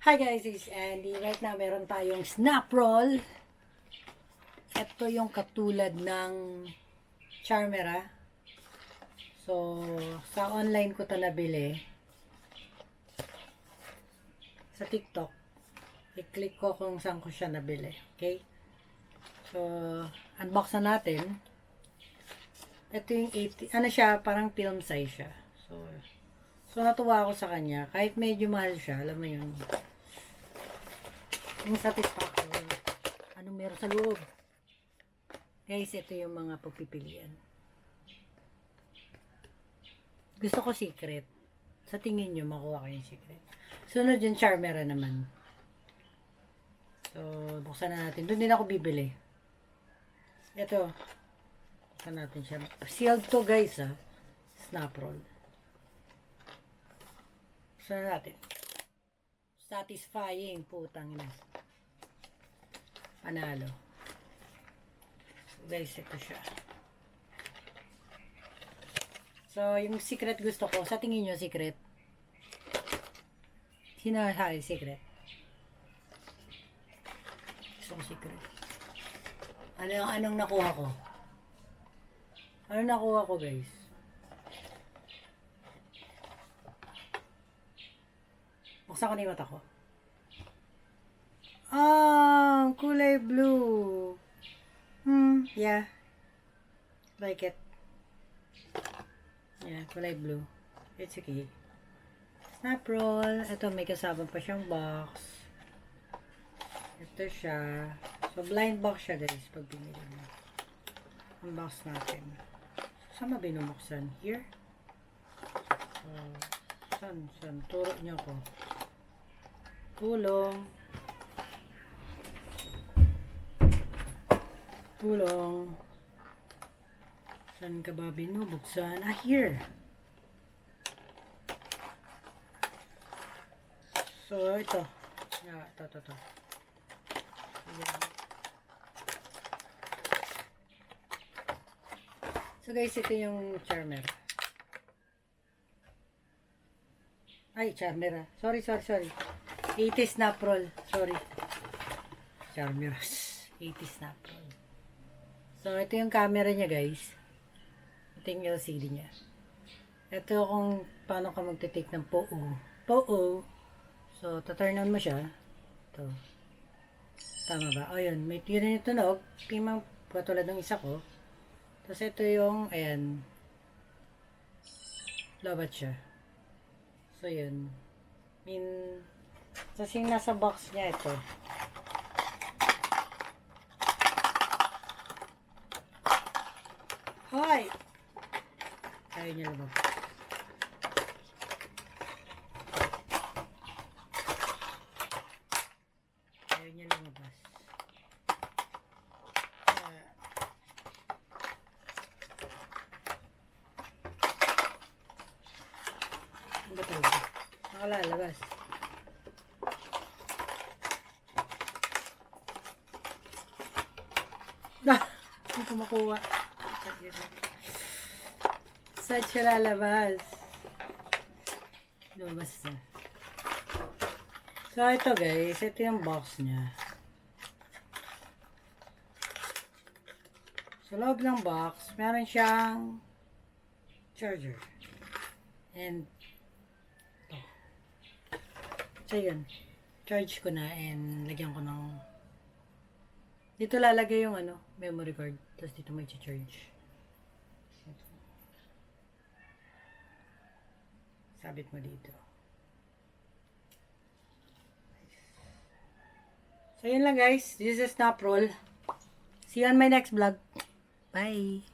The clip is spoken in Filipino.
Hi guys, it's Andy. Right now meron tayong snap roll. Ito yung katulad ng Charmera. So, sa online ko ito nabili. Sa TikTok. I-click ko kung saan ko siya nabili. Okay? So, unbox na natin. Ito yung 80, ano siya, parang film size siya. So natuwa ako sa kanya. Kahit medyo mahal siya, alam mo yun. Yung satisfaction. Anong meron sa loob? Guys, ito yung mga pagpipilian. Gusto ko secret. Sa tingin nyo, makuha ko yung secret. Sunod yung Charmera naman. So, buksan na natin. Doon din ako bibili. Ito. Buksan natin siya. Sealed to guys ha. Snap roll. Buksan na natin. Satisfying. Putang ina. Panalo. So, guys, ito siya. So, yung secret gusto ko. Sa tingin nyo, secret? Sino yung secret? Gusto ko secret. Anong nakuha ko? Ano nakuha ko, guys? Buksan ko na yung mata ko. Ah, kulay blue. Yeah. Like it. Yeah, kulay blue. It's okay. Snap roll. Ito, may kasama pa siyang box. Ito siya. So, blind box siya, guys, pag binili mo. Unbox natin. Saan ba binubuksan? Here? Saan? Turo niyo ko. Tulong. Saan ka ba binubuksan? Ah, here. So, ito. Yeah, ito. Ayan. So, guys, ito yung Charmera. Ay, Charmera. Sorry. 80 snap roll. Sorry. Charmera. 80 snap roll. So, ito yung camera niya, guys. Ito yung LCD niya. Ito kung paano ka magtitake ng POO. So, taturn on mo siya. Ito. Tama ba? O, yun. May tira yung tunog. Pimang katulad ng isa ko. Tapos, ito yung, ayan. Lobat siya. So, yun. Tapos, yung nasa box niya, ito. Hoy! Ayaw niya lumabas. Ayaw niya lumabas. Ano ba talaga? Nakalalabas. Hindi ko makuha. Saan siya lalabas? Lumabas na. So, ito guys. Ito yung box niya. Sa loob ng box, meron siyang charger. And, ito. So, yun. Charge ko na and lagyan ko ng dito lalagay yung memory card. Tapos dito may charge. Sabit mo dito. So, yun lang guys. This is Snap Roll. See you on my next vlog. Bye!